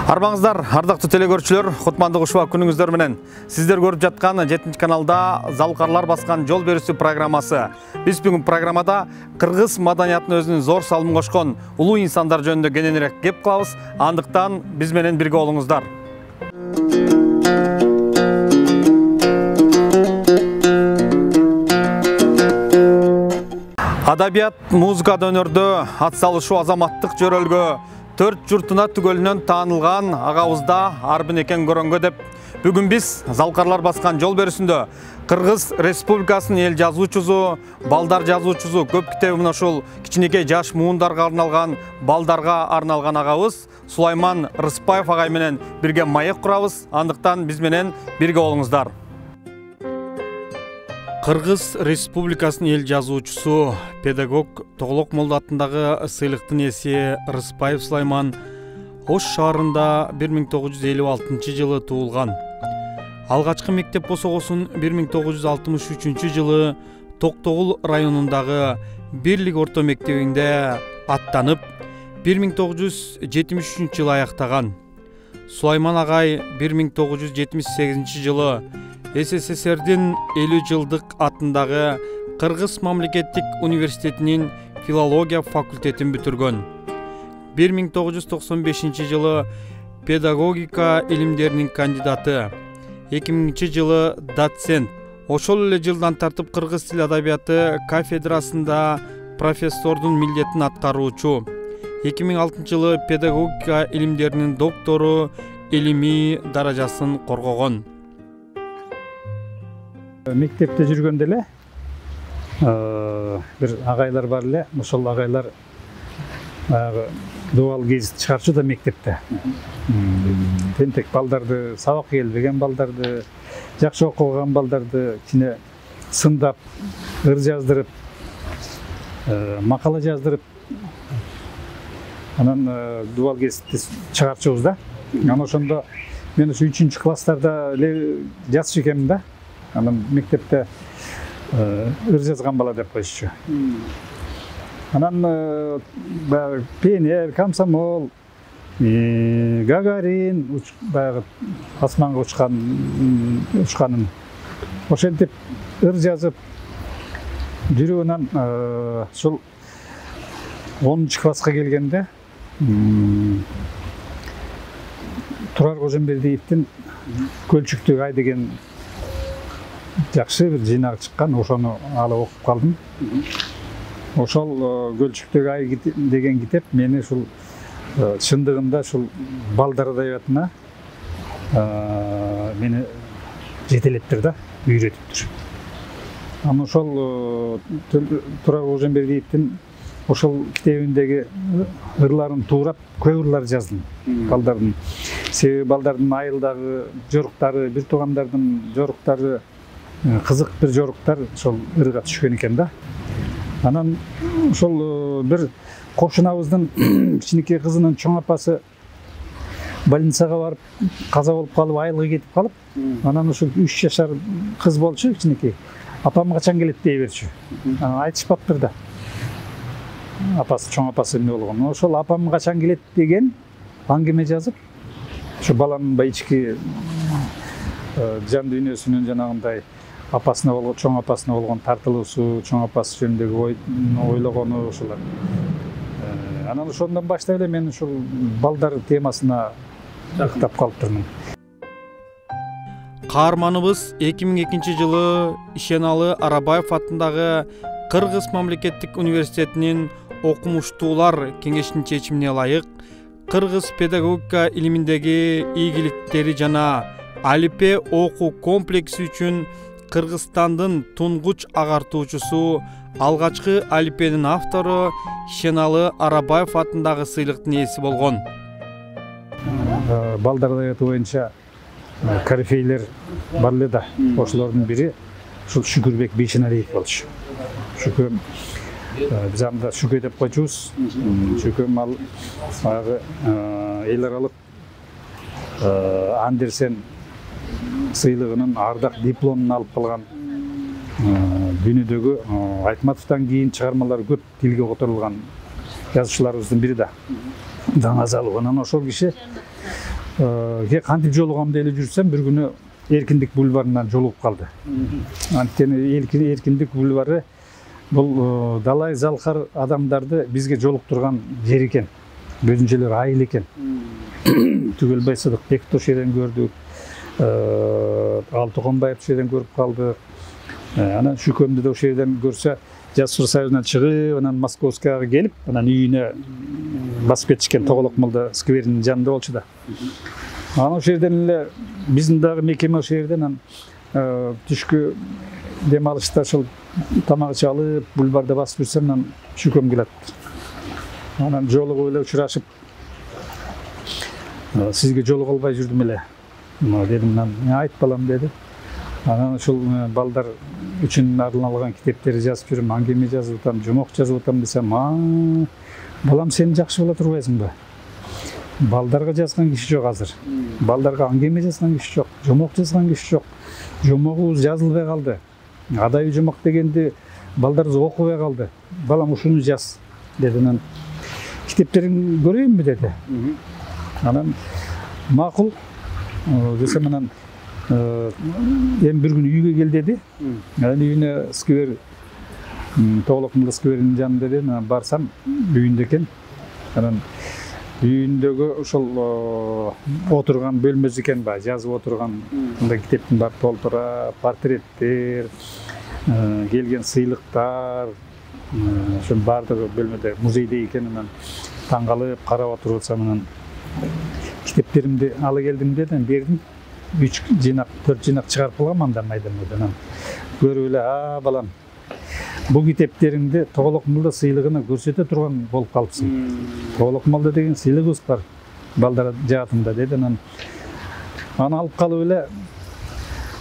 Арбаңыздар, ардактуу телекөрүүчүлөр, кутмандык ушуба күнүңүздөр менен. Сиздер көрүп жаткан 7-чи каналда Залкарлар баскан жол берүүсү программасы. Биз бүгүн программада кыргыз маданиятына өзүнүн зор салымын кошкон улуу инсандар жөнүндө кененирээк кеп кылабыз. Андыктан биз менен бирге болуңуздар. Адабият, музыкада, өнөрдө ат салышуу азаматтык жөрөлгө төрт журтуна түгөлүнөн таанылган агабызда Арбын экен көрөнгө деп бүгүн биз Залкарлар баскан жол берүүсүндө Кыргыз Республикасынын эл жазуучусу, балдар жазуучусу, көп китебин ошол кичинекей жаш муундарга арналган, балдарга арналган агабыз Сулайман Рыспаев агай менен бирге маек курабыз. Андыктан биз менен бирге болуңуздар. Кыргыз Республикасынын эл жазуучусу, педагог Тоголок Молда атындагы сыйлыктын ээси Рыспаев Сулайман Ош шаарында 1956 жылы туулган. Алгачкы мектеп босогосун 1963 жылы Токтогул районундагы Бирлик орто мектебинде аттанып, 1973 жылы аяктаган. Сулайман агай 1978 жылы СССРдин 50 жылдык атындагы Кыргыз мамлекеттик университетинин филология факультетин бүтүргөн. 1995 жылы педагогика илимдеринин кандидаты, 2000 жылы доцент. Ошол эле жылдан тартып кыргыз тил адабияты кафедрасында профессордун милдетин аткаруучу. 2006 жылы педагогика илимдеринин доктору илимий даражасын коргогон. Мектепте жүргөндө эле бир агайлар бар эле. Ошол агайлар дубал гезит чыгарчу да мектепте. Тентек балдарды, сабак келбеген балдарды, жакшы окуган балдарды кичине сындап, ыр жаздырып, макала жаздырып, анан дубал гезитти чыгарчубуз да. Анан ошондо мен ушу 3-чү класстарда эле жазчу экенмин да. Анан мектепте ыр жазган бала деп коюшчу. Анан пионер, комсомол, Гагарин баягы асманга учканын ошентип ыр жазып жүрүп, анан ушул 10-чы класска келгенде Турар Кожомбердиевдин Көлчүктөгү ай деген жакшы бир жыйнак чыккан, ошону алып окуп калдым. Ошол Көлчүктөгү ай деген китеп мени ушул чындыгында ушул балдар адабиятына мени жетелептир да, үйрөтүптүр. Анан ошол Турар Кожомбердиевдин ошол китебиндеги ырларын туурап көп ырлар жаздым балдардын. Себеби балдардын айылдагы жоруктары, бир туугандардын жоруктары, кызык бир жоруктар ошол ырга түшкөн экен да. Анан ошол бир кошунабыздын кичинекей кызынын чоң апасы больницага барып каза болуп калып, айылга кетип калып, анан ушул 3 жашар кыз болчу, кичинекей. Апам качан келет дей берчү. Анан айтышпаптыр да. Апасы, чоң апасы эмне болгон. Ошол апам качан келет деген аңгеме жазып, ошо баланын ички жан дүйнөсүнүн жанагындай апасына болгон, чоң апасына болгон тартылуусу, чоң апасы жөнүндөгү ойлогону ошолор. Анан ошондон баштап эле мен ушул балдар темасына ыкытап калыптырмын. Каарманыбыз 2002 жылы Ишеналы Арабаев атындагы Кыргыз мамлекеттик университетинин окумуштуулар кеңешинин чечимине ылайык кыргыз педагогика илиминдеги ийгиликтери жана алипе окуу комплекси үчүн Кыргызстандын тунгуч агартуучусу, алгачкы алипенин автору Ишеналы Арабаев атындагы сыйлыктын ээси болгон. Балдар адабияты боюнча корифейлер бар эле да. Ошолордун бири ушул Шүкүрбек Бейшеналиев болчу. Шүкө биз анда Шүкө деп койчубуз. Шүкө ал баягы эл аралык Андерсен сыйлыгынын ардак дипломун алып калган, дүйнөдөгү Айтматовдон кийин чыгармалары көп тилге которулган жазуучуларыбыздын бири да. даңазалы. Анан ошол киши кантип жолугам деп эле жүрсөм, бир күнү Эркиндик бульварынан жолугуп калды. Анткени Эркиндик бульвары бул далай залкар адамдарды бизге жолуктурган жер экен. Өзүнчөлөр айыл экен. Түгел Байсыдык Бекти ошол жерден көрдүк. Алтыконбаев ошол жерден көрүп калдык. Анан Шүкөмдү да ошол жерден көрсө, Жаштар союзунан чыгып, анан Московскага келип, анан үйүнө басып кетишкен Тоголок молда скверинин жанында болчу да. Анан ошол жерден эле биздин дагы мекеме ошол жерден түшкү дем алышта ошол тамак ичип алып, бульварда басып жүрсөм, анан Шүкөм келет. Анан жолугуп эле учурашып, сизге жолуга албай жүрдүм эле. Дедим, айт балам деди. Анан ушул балдар үчүн арналган китептерди жазып жүрүм, аңгеме жазып атам, жомок жазып атам десем, балам сен жакшы боло турбайсыңбы? Балдарга жазган киши жок азыр. Балдарга аңгеме жазган киши жок, жомок жазган киши жок. Жомогубуз жазылбай калды. Адайы жомок дегенди балдарыбыз окубай калды. Балам ушуну жаз деди. Анан китептерин көрөйүнбү деди. Анан макул десем, анан эми бир күнү үйгө кел деди. Анан үйүнө сквер, Тоголок молда скверинин жанында деди. Анан барсам, үйүндө экен. Анан үйүндөгү ошол отурган бөлмөсү экен, жазып отурган мындай китептин бар толтура, портреттер, келген сыйлыктар, ошонун баардыгы бөлмөдө музейде экен. Анан таң калып карап отуруп атсам, анан китептеримди ала келдим деди, бердим. 3 жыйнак, 4 жыйнак чыгарып алгам анда майда-майда. Анан көрүп эле, балам, бул китептериңди Тоголок молда сыйлыгына көрсөтө турган болуп калыпсың. Тоголок молда деген сыйлыгыбыз бар балдар жаатында деди. Анан алып калып эле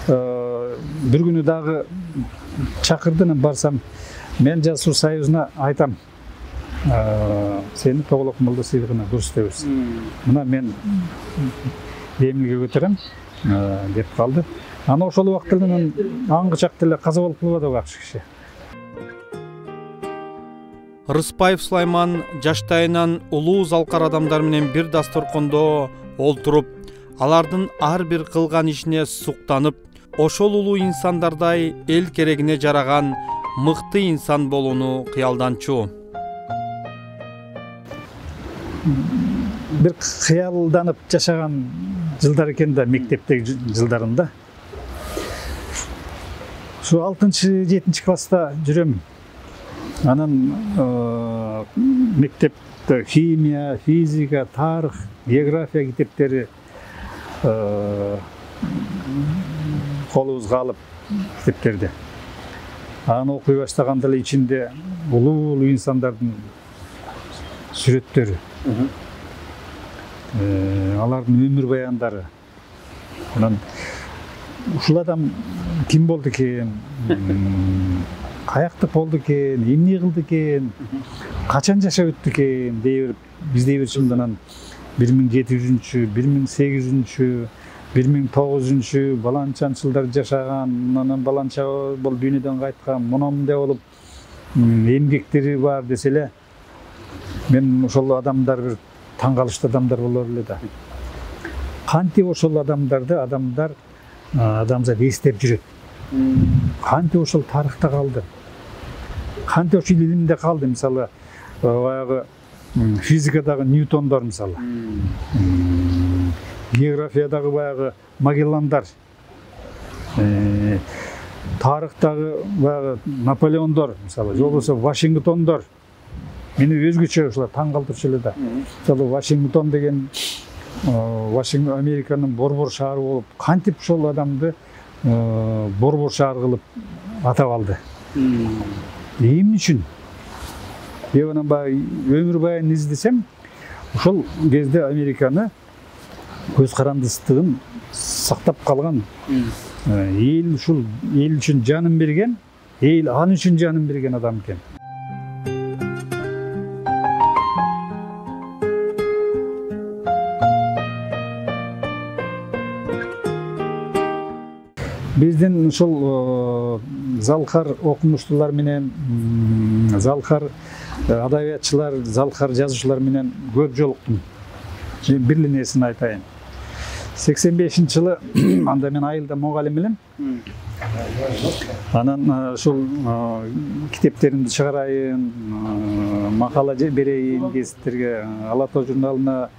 бир күнү дагы чакырды. Анан барсам, мен Жаштар союзуна айтам, сени Тоголок молда сыйлыгына көрсөтөбүз. Мына мен эмнеге көтөрөм деп калды. Анан ошол убакта аңгычак деле каза болуп калбады акчы киши. Рыспаев Сулайман жаштайынан улуу залкар адамдар менен бир дасторкондо олтуруп, алардын ар бир кылган ишине суктанып, ошол улуу инсандардай эл керегине жараган мыкты инсан болууну кыялданчу. Бир кыялданып жашаган жылдар экен да, мектептеги жылдарымда. Şu 6-7 класста жүрөм. Анан мектепте химия, физика, тарых, география китептери колубузга алып китептерди. Аны окуй баштаганда эле ичинде улуу инсандардын сүрөттөрү, алардын өмүр баяндары. Анан ушул адам ким болду экен, каяктык болду экен, эмне кылды экен, качан жашап өттү экен дей берип, биз дей берчүмүз. Анан 1700-чү, 1800-чү, 1900-чү баланчанчы жылдар жашаган, анан баланча болуп дүйнөдөн кайткан, мындай болуп эмгектери бар десе эле, мен ошол адамдар бир таң калыштуу адамдар болор эле да. Кантип ошол адамдар адамзат эстеп жүрөт. Кантип ошол тарыхта калды. Кантип ошол илимде калды. Мисалы, баягы физикадагы Ньютондор мисалы. Географиядагы баягы Магелландар. Тарыхтагы баягы Наполеондор мисалы, же болбосо Вашингтондор. Мени өзгөчө ушулар таң калтырчу эле да. Мисалы, Вашингтон деген Американын борбор шаары болуп, кантип ошол адамды борбор шаар кылып атап алды. Эмне үчүн? Анан баягы өмүр баянын издесем, ошол кезде Американы көз карандысыздыгын сактап калган, эл ушул эл үчүн жанын берген, эл аны үчүн жанын берген адам экен. Биздин ушул залкар окумуштуулар менен, залкар адабиятчылар, залкар жазуучулар менен көп жолуктум. Бир эле нерсени айтайын. 85-жылы анда мен айылда мугалим элем. Анан ушул китептеримди чыгарайын, макала берейин гезиттерге, Ала Тоо журналына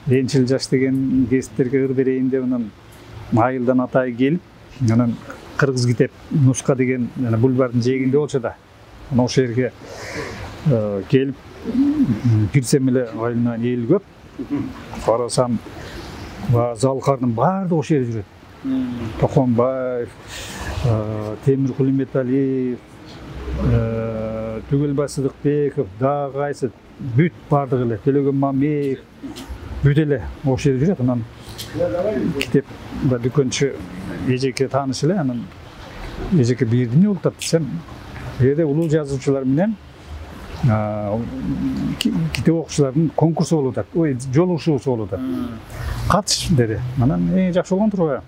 Энчил жаш деген гезиттерге ыр берейин деп анан айылдан атай келип, анан кыргыз китеп нуска деген бульвардын жээгинде болчу да. Анан ошол жерге келип кирсем эле айылынан эл көп. Карасам залкардын баардыгы ошол жерде жүрөт. Токонбаев, Темир Кулиметалиев, Түгелбай Сыдыкбеков, дагы кайсы бүт баардыгы эле, Төлөгөн Мамеев бүт эле ошол жерде жүрөт. Анан китеп дүкөнчү эжеке тааныш эле, анан эжеке бир эмне болуп атат десем, жерде улуу жазуучулар менен китеп окуучулардын конкурсу болуп атат, ой, жолугушуусу болуп атат. Катыш деди. Анан жакшы болгон турбайбы?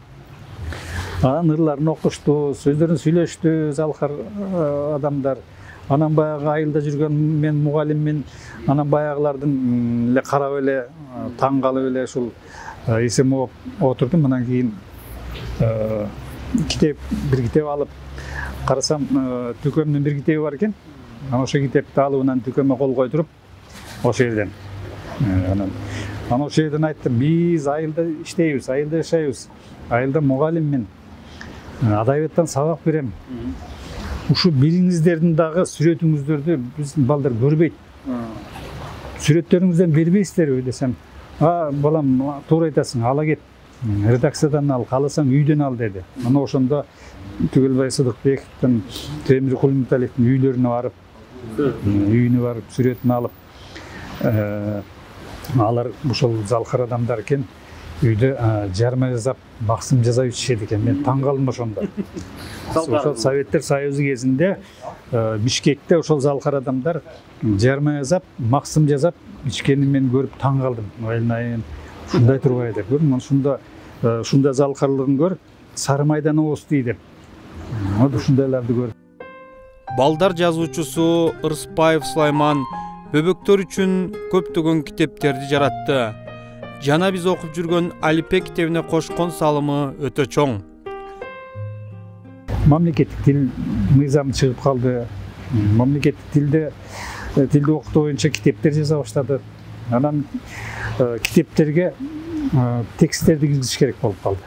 Анан ырларын окушту, сөздөрүн сүйлөштү залкар адамдар. Анан баягы айылда жүргөн мен мугалиммин, анан баягылардын эле карап эле таң калып эле ушул эсем болуп отурдум. Анан кийин бир китеп алып карасам, Түкөмдүн бир китеби бар экен. Анан ошол китепти алып анан Түкөмгө кол койдуруп ошол жерден. Анан ошол жерден айттым, биз айылда иштейбиз, айылда жашайбыз. Айылда мугалиммин. Адабияттан сабак берем. Ушу бириңиздердин дагы сүрөтүңүздөрдү биз балдар көрбөйт. Сүрөттөрүңүздөн бербейсиздерби десем, балам, туура айтасың, ала кет. Редакциядан ал, кааласаң үйдөн ал деди. Анан ошондо Түгелбай Сыдыкбековдун, Темир Кулиметалиевдин үйүнө барып сүрөтүн алып, алар ушул залкар адамдар экен. Үйдө жарма жасап, максым жасап ичишет экен. Мен таң калдым ошондо. Ошол Советтер Союзу кезинде Бишкекте ошол залкар адамдар жарма жасап, максым жасап ичкенин мен көрүп таң калдым. Айылнайын ушундай турбай деп көрдүм. Ушундай залкарлыгын көрүп, Сары Майдан оостуй деп. Ушундайларды көрүп. Балдар жазуучусу Ырыспаев Сулайман бөбөктөр үчүн көптөгөн китептерди жаратты. Жана биз окуп жүргөн Алипе китебине кошкон салымы өтө чоң. Мамлекеттик тил мыйзамы чыгып калды. Мамлекеттик тилди окутуу боюнча китептер жаза баштады. Анан китептерге тексттерди киргизиш керек болуп калды.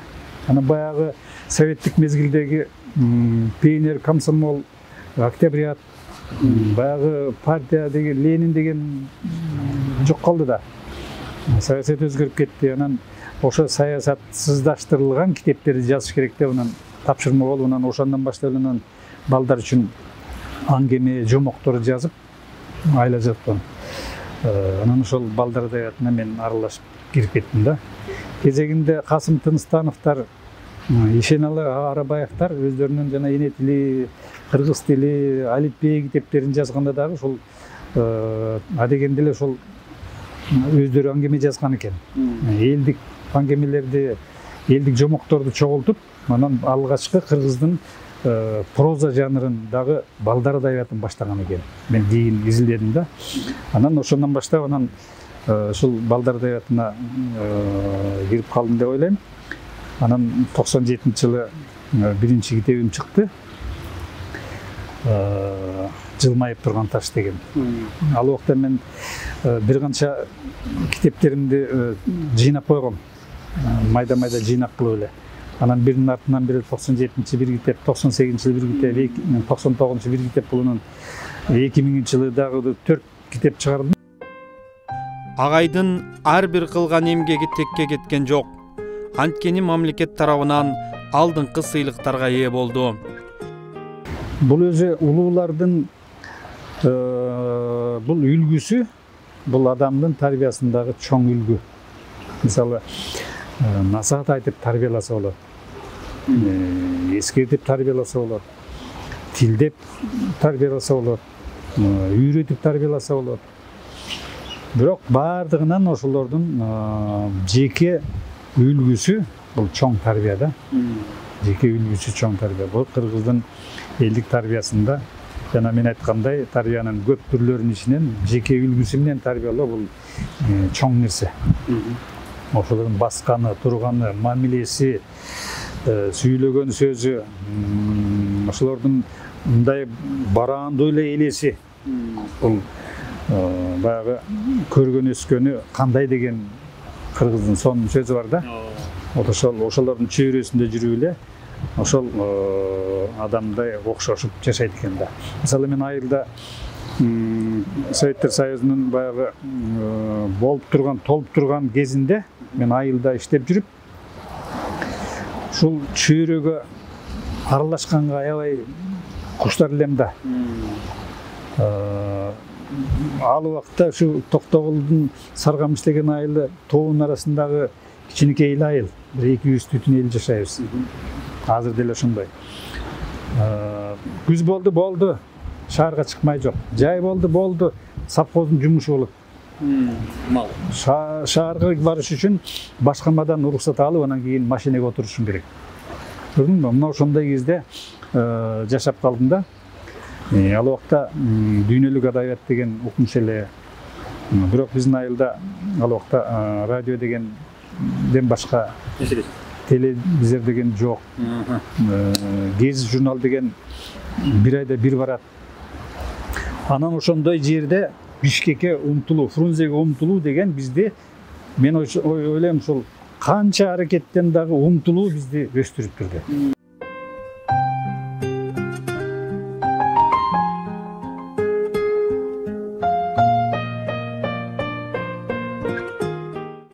Анан баягы советтик мезгилдеги ПНР, Комсомол, Октябрят, баягы партия деген, Ленин деген жок калды да. Саясат өзгөрүп кетти. Анан ошо саясатсыздаштырылган китептерди жазыш керек деп анан тапшырма болуп, анан ошондон баштап анан балдар үчүн аңгеме, жомоктор жазып айла жаткан. Анан ошол балдар адабиятына мен аралашып кирип кеттим да. Кезегинде Касым Тыныстановтар, Ишеналы Арабаевтар өздөрүнүн жана эне тили, кыргыз тили, алипбей китептерин жазганда дагы ошол адегенде эле ошол өздөрү аңгеме жазган экен. Элдик аңгемелерди, элдик жомокторду чогултуп, анан алгачкы кыргыздын проза жанрын дагы балдар адабиятын баштаган экен. Мен кийин изилдедим да. Анан ошондон баштап анан ушул балдар адабиятына кирип калдым деп ойлойм. Анан 97-жылы биринчи китебим чыкты. Жылмайып турган таш деген. Ал убакта мен бир канча китептеримди жыйнап койгом. Майда-майда жыйнак кылып эле. Анан биринин артынан бири 97-жылы бир китеп, 98-жылы бир китеп, 99-жылы бир китеп болунун 2000-жылы дагы 4 китеп чыгардым. Агайдын ар бир кылган эмгеги текке кеткен жок. Анткени мамлекет тарабынан алдыңкы сыйлыктарга ээ болду. Бул өзү улуулардын бул үлгүсү, бул адамдын тарбиясындагы чоң үлгү. Мисалы, насаат айтып тарбияласа болот. Эскертип тарбияласа болот. Тилдеп тарбияласа болот. Үйрөтүп тарбияласа болот. Бирок бардыгынан ошолордун жеке үлгүсү бул чоң тарбия да. Жеке үлгүсү чоң тарбия. Бул кыргыздын элдик тарбиясында жана мен айткандай тарбиянын көп түрлөрүнүн ичинен жеке үлгүсү менен тарбиялоо бул чоң нерсе. Ошолордун басканы, турганы, мамилеси, сүйлөгөн сөзү, ошолордун мындай бараандуу эле элеси, бул баягы көргөн өскөнү кандай деген кыргыздын сонун сөзү бар да. Ошолордун чөйрөсүндө жүрүп эле ошол адамдай окшошуп жашайт экен да. Мисалы мен айылда Советтер Союзунун баягы толуп турган кезинде мен айылда иштеп жүрүп, ушул чөйрөгө аралашканга аябай куштар элем да. Ал убакта ушу Токтогулдун Саргамыш деген айылы тоонун арасындагы кичинекей эле айыл, 200 түтүн эл жашайбыз. Азыр деле ошондой. Күз болду, шаарга чыкмай жок. Жай болду, совхоздун жумушу болот. Мал. Шаарга барыш үчүн башкармадан уруксат алып, анан кийин машинеге отурушуң керек. Көрдүңбү? Мына ошондой кезде жашап калдым да. Ал убакта дүйнөлүк адабият деген укмуш эле. Бирок биздин айылда ал убакта радио дегенден башка телевизор деген жок. Гез журнал деген бир айда бир барат. Анан ошондой жерде Бишкекке умтулуу, Фрунзеге умтулуу деген бизди, мен ойлойм, ушул канча аракеттен дагы умтулуу бизди өстүрүп турду.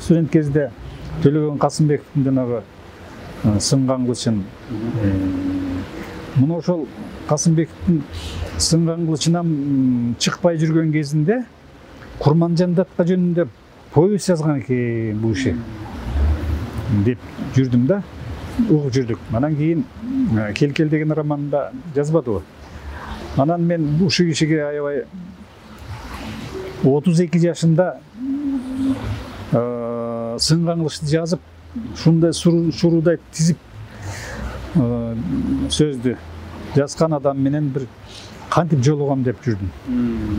Студент кезде Төлөгөн Касымбековдун жанагы сынган кылычын, мына ошол Касымбековдун сынган кылычынан чыкпай жүргөн кезинде Курманжан датка жөнүндө повесть жазган экен бул киши деп жүрдүм да, угуп жүрдүк. Анан кийин Келкел деген романында жазбадыбы. Анан мен ушу кишиге аябай 32 жашында сынган кылычты жазып, ушундай шуруудай тизип сөздү жазган адам менен бир кантип жолугам деп жүрдүм.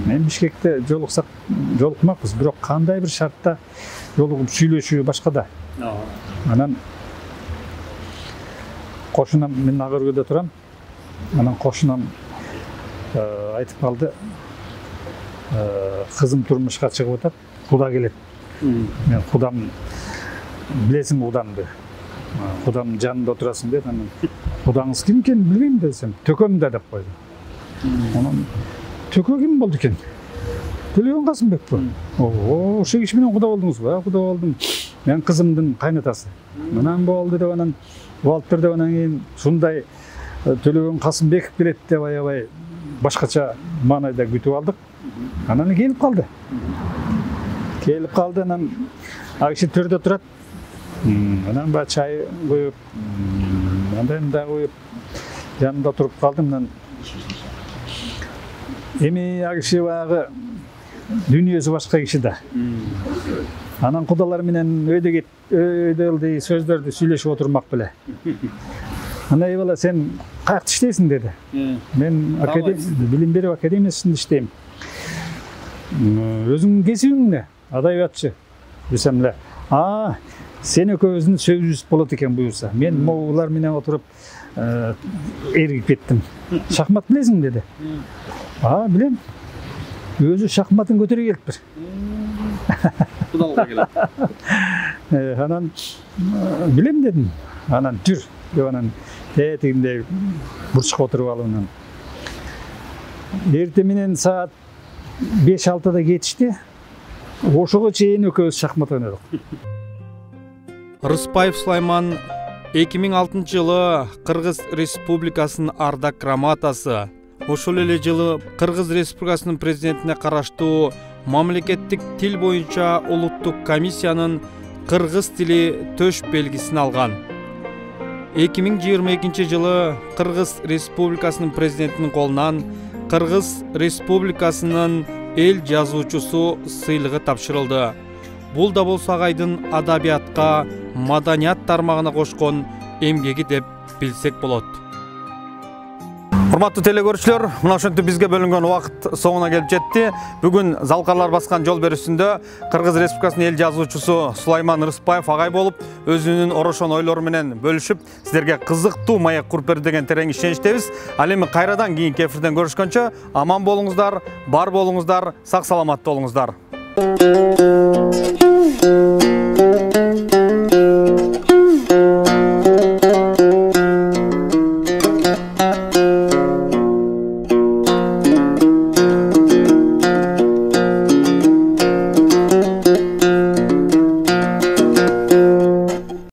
Мен Бишкекте жолукмакпыз, бирок кандай бир шартта жолугуп сүйлөшүү башка да. Анан кошунам, мен ага өргөдө турам. Анан кошунам айтып калды, кызым турмушка чыгып атат, куда келет. Мен кудам, билесиң кудамды. Кудамдын жанында отурасың деп, анан кудаңыз ким экенин билбейм десем, төкөм да деп койду. Анан төкө ким болду экен? Төлөгөн Касымбекпи? Ошол киши менен куда болдуңузбу? Куда болдум. Мен кызымдын кайнатасы. Анан болду деп, анан Валтер деп, анан кийин ушундай Төлөгөн Касымбеков келет деп аябай башкача маанайда күтүп алдык. Анан келип калды. Анан ал киши төрдө турат. Анан ба чай коюп, андан да коюп, жанында туруп калдым. Анан эми ал киши баягы дүйнөсү башка киши да. Анан кудалар менен өйдөлдүй сөздөрдү сүйлөшүп отурмак беле. Анан ey бала, сен каякта иштейсиң деди. Мен билим берүү академиясында иштейм. Өзүңдүн кесибиң эмне? Адабиятчы. Десем эле, сен экөөбүздүн сөзүбүз болот экен буюрса. Мен могулар менен отуруп эргип кеттим. Шахмат билесиң деди. Билем. Өзү шахматын көтөрө келиптир. Кудалга келет. Анан билем дедим. Анан жүр деп, анан тетигинде бурчка отуруп алып, анан эртең менен саат 5-6-да кетишти. Ошого чейин экөөбүз шахмат ойнодук. Рыспаев Сулайман 2006 жылы Кыргыз Республикасынын ардак грамотасы. Ошол эле жылы Кыргыз Республикасынын президентине караштуу мамлекеттик тил боюнча улуттук комиссиянын кыргыз тили төш белгисин алган. 2022 жылы Кыргыз Республикасынын президентинин колунан Кыргыз Республикасынын эл жазуучусу сыйлыгы тапшырылды. Бул да болсо агайдын адабиятка, маданият тармагына кошкон эмгеги деп билсек болот. Урматтуу телекөрүүчүлөр, мына ошентип бизге бөлүнгөн убакыт соңуна келип жетти. Бүгүн Залкарлар баскан жол берүүсүндө Кыргыз Республикасынын эл жазуучусу Сулайман Рыспаев агай болуп, өзүнүн орошон ойлору менен бөлүшүп, сиздерге кызыктуу маек куруп берди деген терең ишеничтебиз. Ал эми кайрадан кийинки эфирден көрүшкөнчө аман болуңуздар, бар болуңуздар, сак саламатта болуңуздар.